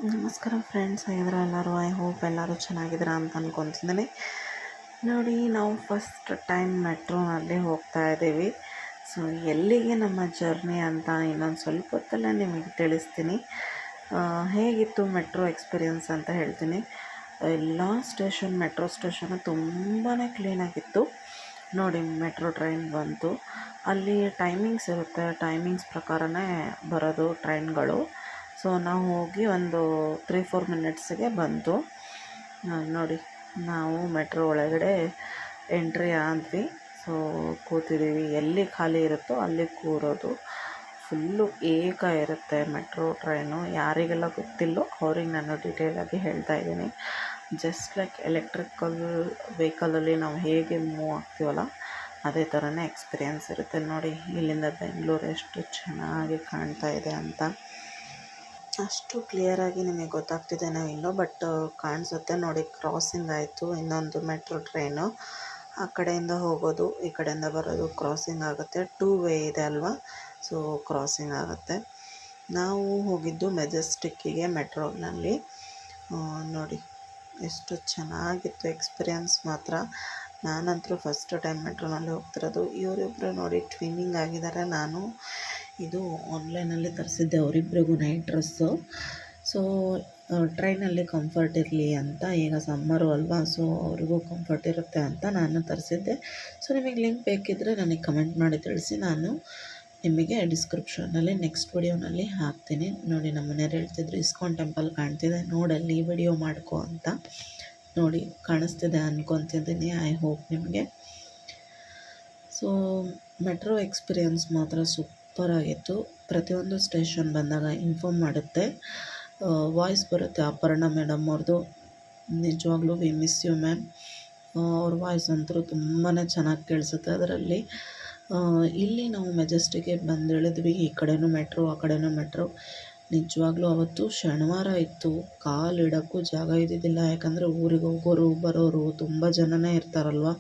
ನಮಸ್ಕಾರ ಫ್ರೆಂಡ್ಸ್, ಹೇಗಿದ್ರೆ ಎಲ್ಲರೂ? I hope ಎಲ್ಲರೂ ಚೆನ್ನಾಗಿದ್ದೀರಾ ಅಂತ ಅಂದ್ಕೊತಿದ್ದೀನಿ. ನೋಡಿ, ನಾವು ಫಸ್ಟ್ ಟೈಮ್ ಮೆಟ್ರೋನಲ್ಲಿ ಹೋಗ್ತಾ ಇದ್ದೀವಿ. ಸೊ ಎಲ್ಲಿಗೆ ನಮ್ಮ ಜರ್ನಿ ಅಂತ ಇನ್ನೊಂದು ಸ್ವಲ್ಪ ಹೊತ್ತಲ್ಲೇ ನಿಮಗೆ ತಿಳಿಸ್ತೀನಿ. ಹೇಗಿತ್ತು ಮೆಟ್ರೋ ಎಕ್ಸ್ಪೀರಿಯನ್ಸ್ ಅಂತ ಹೇಳ್ತೀನಿ. ಎಲ್ಲ ಮೆಟ್ರೋ ಸ್ಟೇಷನು ತುಂಬಾ ಕ್ಲೀನಾಗಿತ್ತು. ನೋಡಿ, ಮೆಟ್ರೋ ಟ್ರೈನ್ ಬಂತು. ಅಲ್ಲಿ ಟೈಮಿಂಗ್ಸ್ ಇರುತ್ತೆ, ಟೈಮಿಂಗ್ಸ್ ಪ್ರಕಾರನೇ ಬರೋದು ಟ್ರೈನ್ಗಳು. ಸೊ ನಾವು ಹೋಗಿ ಒಂದು 3-4 ಮಿನಿಟ್ಸಿಗೆ ಬಂತು. ನೋಡಿ, ನಾವು ಮೆಟ್ರೋ ಒಳಗಡೆ ಎಂಟ್ರಿ ಆದ್ವಿ. ಸೊ ಕೂತಿದ್ದೀವಿ, ಎಲ್ಲಿ ಖಾಲಿ ಇರುತ್ತೋ ಅಲ್ಲಿ ಕೂರೋದು. ಫುಲ್ಲು ಏಕ ಇರುತ್ತೆ ಮೆಟ್ರೋ ಟ್ರೈನು. ಯಾರಿಗೆಲ್ಲ ಗೊತ್ತಿಲ್ಲೋ ಅವ್ರಿಗೆ ನಾನು ಡೀಟೇಲಾಗಿ ಹೇಳ್ತಾ ಇದ್ದೀನಿ. ಜಸ್ಟ್ ಲೈಕ್ ಎಲೆಕ್ಟ್ರಿಕಲ್ ವೆಹಿಕಲಲ್ಲಿ ನಾವು ಹೇಗೆ ಮೂವ್ ಆಗ್ತೀವಲ್ಲ, ಅದೇ ಥರನೇ ಎಕ್ಸ್ಪೀರಿಯೆನ್ಸ್ ಇರುತ್ತೆ. ನೋಡಿ, ಇಲ್ಲಿಂದ ಬೆಂಗಳೂರು ಎಷ್ಟು ಚೆನ್ನಾಗಿ ಕಾಣ್ತಾ ಇದೆ ಅಂತ. ಅಷ್ಟು ಕ್ಲಿಯರಾಗಿ ನಿಮಗೆ ಗೊತ್ತಾಗ್ತಿದೇನೋ ಇಲ್ಲೋ, ಬಟ್ ಕಾಣಿಸುತ್ತೆ. ನೋಡಿ, ಕ್ರಾಸಿಂಗ್ ಆಯಿತು ಇನ್ನೊಂದು ಮೆಟ್ರೋ ಟ್ರೈನು. ಆ ಕಡೆಯಿಂದ ಹೋಗೋದು, ಈ ಕಡೆಯಿಂದ ಬರೋದು ಕ್ರಾಸಿಂಗ್ ಆಗುತ್ತೆ. 2 ವೇ ಇದೆ ಅಲ್ವಾ, ಸೊ ಕ್ರಾಸಿಂಗ್ ಆಗುತ್ತೆ. ನಾವು ಹೋಗಿದ್ದು ಮೆಜೆಸ್ಟಿಕ್ಕಿಗೆ ಮೆಟ್ರೋನಲ್ಲಿ. ನೋಡಿ, ಎಷ್ಟು ಚೆನ್ನಾಗಿತ್ತು ಎಕ್ಸ್ಪೀರಿಯನ್ಸ್ ಮಾತ್ರ. ನಾನಂತರೂ ಫಸ್ಟ್ ಟೈಮ್ ಮೆಟ್ರೋನಲ್ಲಿ ಹೋಗ್ತಿರೋದು. ಇವರಿಬ್ಬರು ನೋಡಿ ಟ್ವಿನ್ನಿಂಗ್ ಆಗಿದ್ದಾರೆ. ನಾನು ಇದು ಆನ್ಲೈನಲ್ಲಿ ತರಿಸಿದ್ದೆ ಅವರಿಬ್ಬರಿಗೂ ನೈಟ್ ಡ್ರೆಸ್ಸು. ಸೊ ಟ್ರೈನಲ್ಲಿ ಕಂಫರ್ಟ್ ಇರಲಿ ಅಂತ, ಈಗ ಸಮ್ಮರು ಅಲ್ವಾ, ಸೊ ಅವ್ರಿಗೂ ಕಂಫರ್ಟ್ ಇರುತ್ತೆ ಅಂತ ನಾನು ತರಿಸಿದ್ದೆ. ಸೊ ನಿಮಗೆ ಲಿಂಕ್ ಬೇಕಿದ್ದರೆ ನನಗೆ ಕಮೆಂಟ್ ಮಾಡಿ ತಿಳಿಸಿ, ನಾನು ನಿಮಗೆ ಡಿಸ್ಕ್ರಿಪ್ಷನಲ್ಲಿ ನೆಕ್ಸ್ಟ್ ವಿಡಿಯೋನಲ್ಲಿ ಹಾಕ್ತೀನಿ. ನೋಡಿ, ನಮ್ಮ ಮನೆಯವ್ರು ಹೇಳ್ತಿದ್ರು ಇಸ್ಕಾನ್ ಟೆಂಪಲ್ ಕಾಣ್ತಿದೆ, ನೋಡಲ್ಲಿ ವಿಡಿಯೋ ಮಾಡ್ಕೊ ಅಂತ. ನೋಡಿ, ಕಾಣಿಸ್ತಿದೆ ಅಂದ್ಕೊತಿದ್ದೀನಿ. ಐ ಹೋಪ್ ನಿಮಗೆ. ಸೊ ಮೆಟ್ರೋ ಎಕ್ಸ್ಪೀರಿಯನ್ಸ್ ಮಾತ್ರ ಸೂಪರಾಗಿತ್ತು. ಪ್ರತಿಯೊಂದು ಸ್ಟೇಷನ್ ಬಂದಾಗ ಇನ್ಫಾರ್ಮ್ ಮಾಡುತ್ತೆ, ವಾಯ್ಸ್ ಬರುತ್ತೆ ಅಪರ್ಣ ಮೇಡಮ್ ಅವ್ರದ್ದು. ನಿಜವಾಗ್ಲೂ ವಿ ಮಿಸ್ ಯು ಮ್ಯಾಮ್. ಅವ್ರ ವಾಯ್ಸ್ ಅಂತೂ ತುಂಬಾ ಚೆನ್ನಾಗಿ ಕೇಳಿಸುತ್ತೆ ಅದರಲ್ಲಿ. ಇಲ್ಲಿ ನಾವು ಮೆಜೆಸ್ಟಿಕ್ಗೆ ಬಂದು ಇಳಿದ್ವಿ. ಈ ಕಡೆನೂ ಮೆಟ್ರೋ, ಆ ಕಡೆನೂ ಮೆಟ್ರೋ. ನಿಜವಾಗ್ಲೂ ಅವತ್ತು ಶನಿವಾರ ಇತ್ತು, ಕಾಲಿಡೋಕ್ಕೂ ಜಾಗ ಇದ್ದಿದ್ದಿಲ್ಲ. ಯಾಕಂದರೆ ಊರಿಗೆ ಹೋಗೋರು ಬರೋರು ತುಂಬ ಜನನೇ ಇರ್ತಾರಲ್ವ.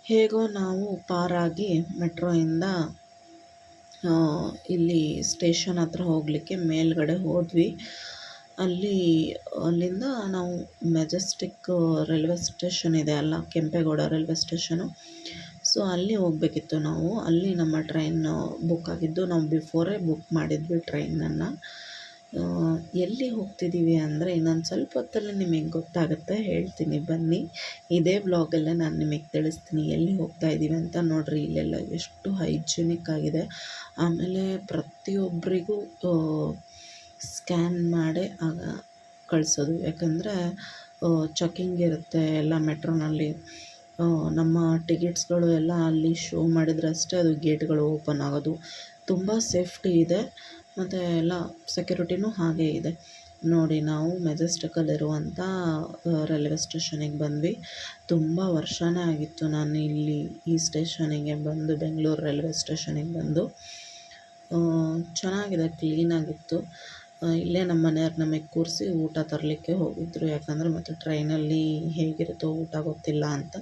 ಹೇಗೋ ನಾವು ಪಾರಾಗಿ ಮೆಟ್ರೋಯಿಂದ ಇಲ್ಲಿ ಸ್ಟೇಷನ್ ಹತ್ರ ಹೋಗಲಿಕ್ಕೆ ಮೇಲ್ಗಡೆ ಹೋದ್ವಿ. ಅಲ್ಲಿಂದ ನಾವು ಮೆಜೆಸ್ಟಿಕ್ ರೈಲ್ವೆ ಸ್ಟೇಷನ್ ಇದೆ ಅಲ್ಲ, ಕೆಂಪೇಗೌಡ ರೈಲ್ವೆ ಸ್ಟೇಷನು. ಸೊ ಅಲ್ಲಿ ಹೋಗಬೇಕಿತ್ತು ನಾವು. ಅಲ್ಲಿ ನಮ್ಮ ಟ್ರೈನ್ ಬುಕ್ ಆಗಿದ್ದು. ನಾವು ಬಿಫೋರೇ ಬುಕ್ ಮಾಡಿದ್ವಿ ಟ್ರೈನನ್ನು. ಎಲ್ಲಿ ಹೋಗ್ತಿದ್ದೀವಿ ಅಂದರೆ ಇನ್ನೊಂದು ಸ್ವಲ್ಪ ಹೊತ್ತಲ್ಲೇ ನಿಮಗೆ ಗೊತ್ತಾಗುತ್ತೆ, ಹೇಳ್ತೀನಿ ಬನ್ನಿ. ಇದೇ ಬ್ಲಾಗಲ್ಲೇ ನಾನು ನಿಮಗೆ ತಿಳಿಸ್ತೀನಿ ಎಲ್ಲಿ ಹೋಗ್ತಾ ಇದ್ದೀವಿ ಅಂತ. ನೋಡಿರಿ, ಇಲ್ಲೆಲ್ಲ ಎಷ್ಟು ಹೈಜಿನಿಕ್ ಆಗಿದೆ. ಆಮೇಲೆ ಪ್ರತಿಯೊಬ್ಬರಿಗೂ ಸ್ಕ್ಯಾನ್ ಮಾಡಿ ಕಳಿಸೋದು. ಯಾಕಂದರೆ ಚೆಕಿಂಗ್ ಇರುತ್ತೆ ಎಲ್ಲ ಮೆಟ್ರೋನಲ್ಲಿ. ನಮ್ಮ ಟಿಕೆಟ್ಸ್ಗಳು ಎಲ್ಲ ಅಲ್ಲಿ ಶೋ ಮಾಡಿದರೆ ಅಷ್ಟೇ ಅದು ಗೇಟ್ಗಳು ಓಪನ್ ಆಗೋದು. ತುಂಬ ಸೇಫ್ಟಿ ಇದೆ ಮತ್ತು ಎಲ್ಲ ಸೆಕ್ಯೂರಿಟಿನೂ ಹಾಗೇ ಇದೆ. ನೋಡಿ, ನಾವು ಮೆಜೆಸ್ಟಿಕಲ್ಲಿರುವಂಥ ರೈಲ್ವೆ ಸ್ಟೇಷನಿಗೆ ಬಂದ್ವಿ. ತುಂಬ ವರ್ಷನೇ ಆಗಿತ್ತು ನಾನು ಇಲ್ಲಿ ಈ ಸ್ಟೇಷನಿಗೆ ಬಂದು, ಬೆಂಗಳೂರು ರೈಲ್ವೆ ಸ್ಟೇಷನಿಗೆ ಬಂದು. ಚೆನ್ನಾಗಿದೆ, ಕ್ಲೀನಾಗಿತ್ತು. ಇಲ್ಲೇ ನಮ್ಮ ಮನೆಯವ್ರು ನಮಗೆ ಕೂರಿಸಿ ಊಟ ತರಲಿಕ್ಕೆ ಹೋಗಿದ್ದರು. ಯಾಕಂದರೆ ಮತ್ತು ಟ್ರೈನಲ್ಲಿ ಹೇಗಿರುತ್ತೋ ಊಟ ಗೊತ್ತಿಲ್ಲ ಅಂತ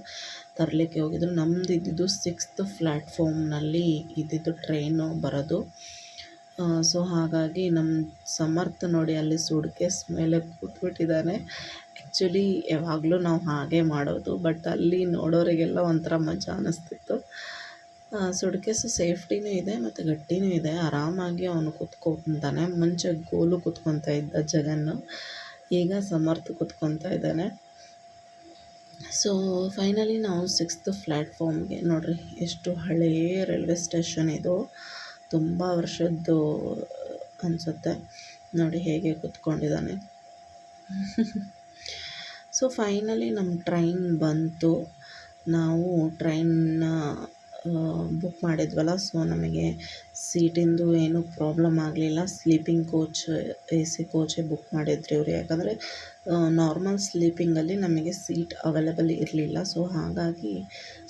ತರಲಿಕ್ಕೆ ಹೋಗಿದ್ದರು. ನಮ್ಮದು ಇದ್ದಿದ್ದು 6th ಪ್ಲ್ಯಾಟ್ಫಾರ್ಮ್ನಲ್ಲಿ ಇದ್ದಿದ್ದು ಟ್ರೈನು ಬರೋದು. ಸೊ ಹಾಗಾಗಿ ನಮ್ಮ ಸಮರ್ಥ ನೋಡಿ ಅಲ್ಲಿ ಸುಟ್ಕೇಸ್ ಮೇಲೆ ಕೂತ್ಬಿಟ್ಟಿದ್ದಾನೆ. ಆ್ಯಕ್ಚುಲಿ ಯಾವಾಗಲೂ ನಾವು ಹಾಗೆ ಮಾಡೋದು, ಬಟ್ ಅಲ್ಲಿ ನೋಡೋರಿಗೆಲ್ಲ ಒಂಥರ ಮಜಾ ಅನ್ನಿಸ್ತಿತ್ತು. ಸುಟ್ಕೇಸು ಸೇಫ್ಟಿನೂ ಇದೆ ಮತ್ತು ಗಟ್ಟಿನೂ ಇದೆ. ಆರಾಮಾಗಿ ಅವನು ಕೂತ್ಕೊತಾನೆ. ಮುಂಚೆ ಗೋಲು ಕೂತ್ಕೊತಾ ಇದ್ದ ಜಗನ್ನು, ಈಗ ಸಮರ್ಥ ಕೂತ್ಕೊತಾ ಇದ್ದಾನೆ. ಸೊ ಫೈನಲಿ ನಾವು 6th ಪ್ಲ್ಯಾಟ್ಫಾರ್ಮ್ಗೆ, ನೋಡಿರಿ ಎಷ್ಟು ಹಳೆಯ ರೈಲ್ವೆ ಸ್ಟೇಷನ್ ಇದು, ತುಂಬ ವರ್ಷದ್ದು ಅನಿಸುತ್ತೆ. ನೋಡಿ ಹೇಗೆ ಕೂತ್ಕೊಂಡಿದ್ದಾನೆ. ಸೊ ಫೈನಲಿ ನಮ್ಮ ಟ್ರೈನ್ ಬಂತು. ನಾವು ಟ್ರೈನ್ನ ಬುಕ್ ಮಾಡಿದ್ವಲ್ಲ, ಸೊ ನಮಗೆ ಸೀಟಿಂದು ಏನೂ ಪ್ರಾಬ್ಲಮ್ ಆಗಲಿಲ್ಲ. ಸ್ಲೀಪಿಂಗ್ ಕೋಚ್, AC ಕೋಚೇ ಬುಕ್ ಮಾಡಿದ್ರಿ ಇವರು. ಯಾಕಂದರೆ ನಾರ್ಮಲ್ ಸ್ಲೀಪಿಂಗಲ್ಲಿ ನಮಗೆ ಸೀಟ್ ಅವೈಲೇಬಲ್ ಇರಲಿಲ್ಲ. ಸೊ ಹಾಗಾಗಿ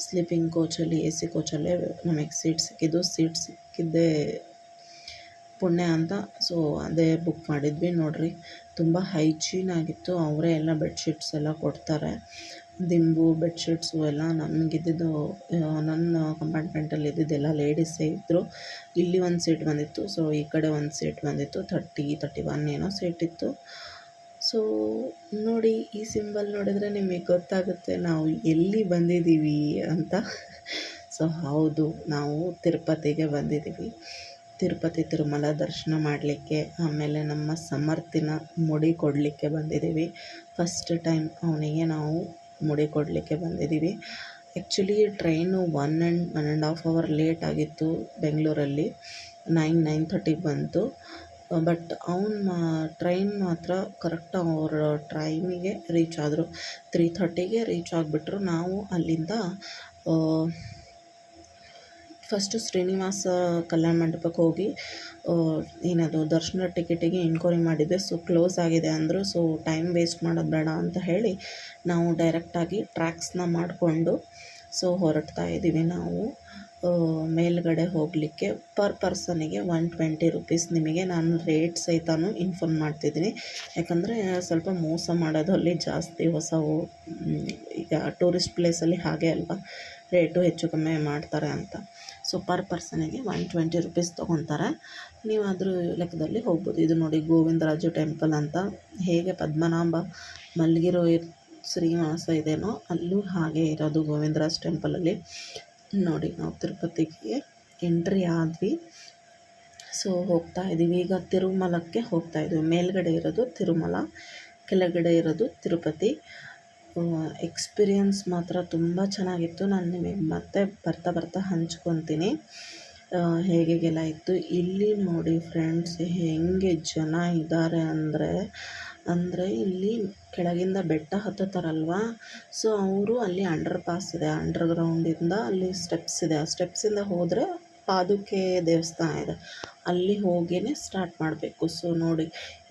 ಸ್ಲೀಪಿಂಗ್ ಕೋಚಲ್ಲಿ, AC ಕೋಚಲ್ಲೇ ನಮಗೆ ಸೀಟ್ ಸಿಕ್ಕಿದ್ದು. ಸೀಟ್ ಸಿಕ್ಕಿದ್ದೇ ಪುಣ್ಯ ಅಂತ. ಸೊ ಅದೇ ಬುಕ್ ಮಾಡಿದ್ವಿ. ನೋಡಿರಿ, ತುಂಬ ಹೈಜೀನ್ ಆಗಿತ್ತು. ಅವರೇ ಎಲ್ಲ ಬೆಡ್ಶೀಟ್ಸ್ ಎಲ್ಲ ಕೊಡ್ತಾರೆ. ದಿಂಬು ಬೆಡ್ಶೀಟ್ಸು ಎಲ್ಲ ನಮಗಿದ್ದಿದ್ದು ನನ್ನ ಕಂಪಾರ್ಟ್ಮೆಂಟಲ್ಲಿ ಇದ್ದಿದ್ದೆಲ್ಲ ಲೇಡೀಸೇ ಇದ್ದರು. ಇಲ್ಲಿ ಒಂದು ಸೀಟ್ ಬಂದಿತ್ತು, ಸೊ ಈ ಕಡೆ ಒಂದು ಸೀಟ್ ಬಂದಿತ್ತು, 31 ಏನೋ ಸೀಟ್ ಇತ್ತು. ಸೊ ನೋಡಿ, ಈ ಸಿಂಬಲ್ ನೋಡಿದರೆ ನಿಮಗೆ ಗೊತ್ತಾಗುತ್ತೆ ನಾವು ಎಲ್ಲಿ ಬಂದಿದ್ದೀವಿ ಅಂತ. ಸೊ ಹೌದು, ನಾವು ತಿರುಪತಿಗೆ ಬಂದಿದ್ದೀವಿ. ತಿರುಪತಿ ತಿರುಮಲ ದರ್ಶನ ಮಾಡಲಿಕ್ಕೆ, ಆಮೇಲೆ ನಮ್ಮ ಸಮರ್ಥಿನ ಮುಡಿ ಕೊಡಲಿಕ್ಕೆ ಬಂದಿದ್ದೀವಿ. ಫಸ್ಟ್ ಟೈಮ್ ಅವನಿಗೆ ನಾವು ಮುಡಿ ಕೊಡಲಿಕ್ಕೆ ಬಂದಿದ್ದೀವಿ. ಆ್ಯಕ್ಚುಲಿ ಟ್ರೈನು 1.5 ಅವರ್ ಲೇಟ್ ಆಗಿತ್ತು ಬೆಂಗಳೂರಲ್ಲಿ. 9:30ಗೆ ಬಂತು. ಬಟ್ ಟ್ರೈನ್ ಮಾತ್ರ ಕರೆಕ್ಟ್ ಅವ್ರ ಟೈಮಿಗೆ ರೀಚ್ ಆದರು. 3:30ಗೆ ರೀಚ್ ಆಗಿಬಿಟ್ರು. ನಾವು ಅಲ್ಲಿಂದ ಫಸ್ಟು ಶ್ರೀನಿವಾಸ ಕಲ್ಯಾಣ ಮಂಟಪಕ್ಕೆ ಹೋಗಿ ಏನದು ದರ್ಶನ ಟಿಕೆಟಿಗೆ ಎನ್ಕ್ವೈರಿ ಮಾಡಿದ್ದೆ. ಸೊ ಕ್ಲೋಸ್ ಆಗಿದೆ ಅಂದರು. ಸೊ ಟೈಮ್ ವೇಸ್ಟ್ ಮಾಡೋದು ಬೇಡ ಅಂತ ಹೇಳಿ ನಾವು ಡೈರೆಕ್ಟಾಗಿ ಟ್ರ್ಯಾಕ್ಸ್ನ ಮಾಡಿಕೊಂಡು ಸೊ ಹೊರಡ್ತಾ ಇದ್ದೀವಿ. ನಾವು ಮೇಲ್ಗಡೆ ಹೋಗಲಿಕ್ಕೆ ಪರ್ ಪರ್ಸನಿಗೆ 120 ರುಪೀಸ್. ನಿಮಗೆ ನಾನು ರೇಟ್ ಸಹಿತನೂ ಇನ್ಫಾರ್ಮ್ ಮಾಡ್ತಿದ್ದೀನಿ, ಯಾಕಂದರೆ ಸ್ವಲ್ಪ ಮೋಸ ಮಾಡೋದು ಅಲ್ಲಿ ಜಾಸ್ತಿ. ಈಗ ಟೂರಿಸ್ಟ್ ಪ್ಲೇಸಲ್ಲಿ ಹಾಗೆ ಅಲ್ವಾ, ರೇಟು ಹೆಚ್ಚು ಕಮ್ಮಿ ಮಾಡ್ತಾರೆ ಅಂತ. ಸೊ ಪರ್ ಪರ್ಸನಿಗೆ 120 ರುಪೀಸ್ ತೊಗೊತಾರೆ. ನೀವು ಅದ್ರ ಲೆಕ್ಕದಲ್ಲಿ ಹೋಗ್ಬೋದು. ಇದು ನೋಡಿ ಗೋವಿಂದರಾಜು ಟೆಂಪಲ್ ಅಂತ. ಹೇಗೆ ಪದ್ಮನಾಭ ಮಲಗಿರೋ ಶ್ರೀನಿವಾಸ ಇದೇನೋ ಅಲ್ಲೂ ಹಾಗೆ ಇರೋದು ಗೋವಿಂದರಾಜ್ ಟೆಂಪಲಲ್ಲಿ. ನೋಡಿ, ನಾವು ತಿರುಪತಿಗೆ ಎಂಟ್ರಿ ಆದ್ವಿ. ಸೊ ಹೋಗ್ತಾ ಇದ್ದೀವಿ. ಈಗ ತಿರುಮಲಕ್ಕೆ ಹೋಗ್ತಾ ಇದ್ದೀವಿ. ಮೇಲ್ಗಡೆ ಇರೋದು ತಿರುಮಲ, ಕೆಳಗಡೆ ಇರೋದು ತಿರುಪತಿ. ಎಕ್ಸ್ಪೀರಿಯನ್ಸ್ ಮಾತ್ರ ತುಂಬ ಚೆನ್ನಾಗಿತ್ತು. ನಾನು ನಿಮಗೆ ಮತ್ತೆ ಬರ್ತಾ ಹಂಚ್ಕೊತೀನಿ ಹೇಗೆಲ್ಲ ಇತ್ತು. ಇಲ್ಲಿ ನೋಡಿ ಫ್ರೆಂಡ್ಸ್, ಹೆಂಗೆ ಜನ ಇದ್ದಾರೆ ಅಂದರೆ ಇಲ್ಲಿ ಕೆಳಗಿಂದ ಬೆಟ್ಟ ಹತ್ತುತ್ತಾರಲ್ವ, ಸೊ ಅವರು ಅಲ್ಲಿ ಅಂಡರ್ ಪಾಸ್ ಇದೆ, ಅಂಡರ್ಗ್ರೌಂಡಿಂದ ಅಲ್ಲಿ ಸ್ಟೆಪ್ಸ್ ಇದೆ. ಆ ಸ್ಟೆಪ್ಸಿಂದ ಹೋದರೆ ಪಾದುಕೆ ದೇವಸ್ಥಾನ ಇದೆ, ಅಲ್ಲಿ ಹೋಗಿಯೇ ಸ್ಟಾರ್ಟ್ ಮಾಡಬೇಕು. ಸೊ ನೋಡಿ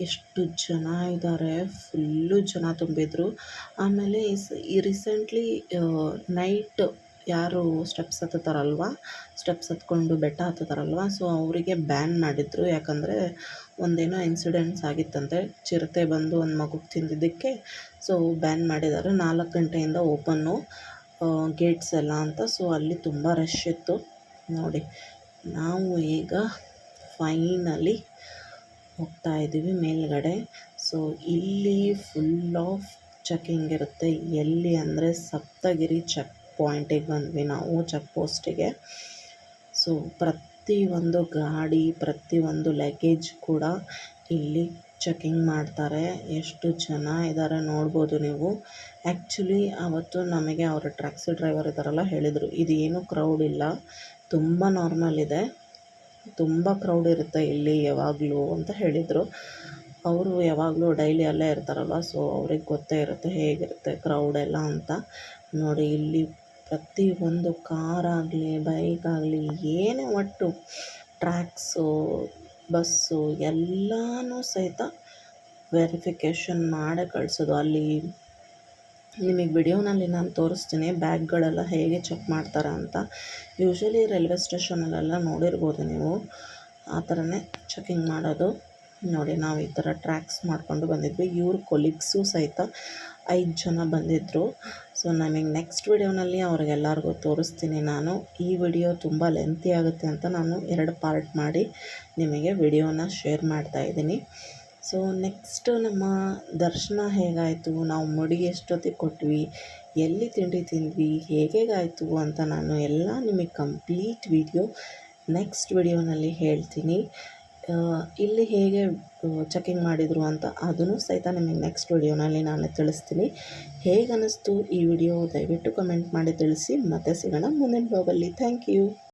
ಎಷ್ಟು ಜನ ಇದ್ದಾರೆ, ಫುಲ್ಲು ಜನ ತುಂಬಿದ್ರು. ಆಮೇಲೆ ಈ ರೀಸೆಂಟ್ಲಿ ನೈಟ್ ಯಾರು ಸ್ಟೆಪ್ಸ್ ಹತ್ಕೊಂಡು ಬೆಟ್ಟ ಹತ್ತುತ್ತಾರಲ್ವ, ಸೊ ಅವರಿಗೆ ಬ್ಯಾನ್ ಮಾಡಿದರು. ಯಾಕಂದರೆ ಒಂದೇನೋ ಇನ್ಸಿಡೆಂಟ್ಸ್ ಆಗಿತ್ತಂತೆ, ಚಿರತೆ ಬಂದು ಒಂದು ಮಗುಗೆ ತಿಂದಿದ್ದಕ್ಕೆ. ಸೊ ಬ್ಯಾನ್ ಮಾಡಿದ್ದಾರೆ. 4 ಗಂಟೆಯಿಂದ ಓಪನ್ನು ಗೇಟ್ಸ್ ಎಲ್ಲ ಅಂತ. ಸೊ ಅಲ್ಲಿ ತುಂಬ ರಶ್ ಇತ್ತು. ನೋಡಿ, ನಾವು ಈಗ ಫೈನಲಿ ಹೋಗ್ತಾ ಇದ್ದೀವಿ ಮೇಲ್ಗಡೆ. ಸೊ ಇಲ್ಲಿ ಫುಲ್ ಆಫ್ ಚೆಕಿಂಗ್ ಇರುತ್ತೆ. ಎಲ್ಲಿ ಅಂದರೆ ಸಪ್ತಗಿರಿ ಚೆಕ್ ಪಾಯಿಂಟಿಗೆ ಬಂದ್ವಿ ನಾವು, ಚೆಕ್ ಪೋಸ್ಟಿಗೆ. ಸೊ ಪ್ರತಿಯೊಂದು ಗಾಡಿ, ಪ್ರತಿಯೊಂದು ಲಗೇಜ್ ಕೂಡ ಇಲ್ಲಿ ಚೆಕಿಂಗ್ ಮಾಡ್ತಾರೆ. ಎಷ್ಟು ಜನ ಇದ್ದಾರೆ ನೋಡ್ಬೋದು ನೀವು. ಆ್ಯಕ್ಚುಲಿ ಅವತ್ತು ನಮಗೆ ಅವರ ಟ್ಯಾಕ್ಸಿ ಡ್ರೈವರ್ ಇದ್ದಾರಲ್ಲ ಹೇಳಿದರು, ಇದು ಏನೂ ಕ್ರೌಡ್ ಇಲ್ಲ, ತುಂಬ ನಾರ್ಮಲ್ ಇದೆ, ತುಂಬ ಕ್ರೌಡ್ ಇರುತ್ತೆ ಇಲ್ಲಿ ಯಾವಾಗಲೂ ಅಂತ ಹೇಳಿದರು. ಅವರು ಯಾವಾಗಲೂ ಡೈಲಿ ಅಲ್ಲೇ ಇರ್ತಾರಲ್ವ, ಸೊ ಅವ್ರಿಗೆ ಗೊತ್ತೇ ಇರುತ್ತೆ ಹೇಗಿರುತ್ತೆ ಕ್ರೌಡ್ ಎಲ್ಲ ಅಂತ. ನೋಡಿ, ಇಲ್ಲಿ ಪ್ರತಿಯೊಂದು ಕಾರಾಗಲಿ ಬೈಕ್ ಆಗಲಿ ಏನೇ ಒಟ್ಟು ಟ್ರ್ಯಾಕ್ಸು ಬಸ್ಸು ಎಲ್ಲನೂ ಸಹಿತ ವೆರಿಫಿಕೇಷನ್ ಮಾಡೇ ಕಳಿಸೋದು. ಅಲ್ಲಿ ನಿಮಗೆ ವಿಡಿಯೋನಲ್ಲಿ ನಾನು ತೋರಿಸ್ತೀನಿ ಬ್ಯಾಗ್ಗಳೆಲ್ಲ ಹೇಗೆ ಚೆಕ್ ಮಾಡ್ತಾರೆ ಅಂತ. ಯೂಶ್ವಲಿ ರೈಲ್ವೆ ಸ್ಟೇಷನಲ್ಲೆಲ್ಲ ನೋಡಿರ್ಬೋದು ನೀವು, ಆ ಥರನೇ ಚೆಕಿಂಗ್ ಮಾಡೋದು. ನೋಡಿ, ನಾವು ಈ ಥರ ಟ್ರ್ಯಾಕ್ಸ್ ಮಾಡಿಕೊಂಡು ಬಂದಿದ್ವಿ. ಇವ್ರ ಕೊಲೀಗ್ಸು ಸಹಿತ 5 ಜನ ಬಂದಿದ್ದರು. ಸೊ ನಮಗೆ ನೆಕ್ಸ್ಟ್ ವಿಡಿಯೋನಲ್ಲಿ ಅವ್ರಿಗೆಲ್ಲರಿಗೂ ತೋರಿಸ್ತೀನಿ ನಾನು. ಈ ವಿಡಿಯೋ ತುಂಬ ಲೆಂತಿ ಆಗುತ್ತೆ ಅಂತ ನಾನು 2 ಪಾರ್ಟ್ ಮಾಡಿ ನಿಮಗೆ ವಿಡಿಯೋನ ಶೇರ್ ಮಾಡ್ತಾಯಿದ್ದೀನಿ. ಸೊ ನೆಕ್ಸ್ಟ್ ನಮ್ಮ ದರ್ಶನ ಹೇಗಾಯಿತು, ನಾವು ಮುಡಿ ಎಷ್ಟೊತ್ತಿಗೆ ಕೊಟ್ವಿ, ಎಲ್ಲಿ ತಿಂಡಿ ತಿಂದ್ವಿ, ಹೇಗಾಯಿತು ಅಂತ ನಾನು ಎಲ್ಲ ನಿಮಗೆ ಕಂಪ್ಲೀಟ್ ವಿಡಿಯೋ ನೆಕ್ಸ್ಟ್ ವಿಡಿಯೋನಲ್ಲಿ ಹೇಳ್ತೀನಿ. ಇಲ್ಲಿ ಹೇಗೆ ಚೆಕಿಂಗ್ ಮಾಡಿದರು ಅಂತ ಅದನ್ನು ಸಹಿತ ನಿಮಗೆ ನೆಕ್ಸ್ಟ್ ವಿಡಿಯೋನಲ್ಲಿ ನಾನು ತಿಳಿಸ್ತೀನಿ. ಹೇಗೆ ಅನ್ನಿಸ್ತು ಈ ವಿಡಿಯೋ ದಯವಿಟ್ಟು ಕಮೆಂಟ್ ಮಾಡಿ ತಿಳಿಸಿ. ಮತ್ತೆ ಸಿಗೋಣ ಮುಂದಿನ ಬ್ಲಾಗಲ್ಲಿ. Thank you.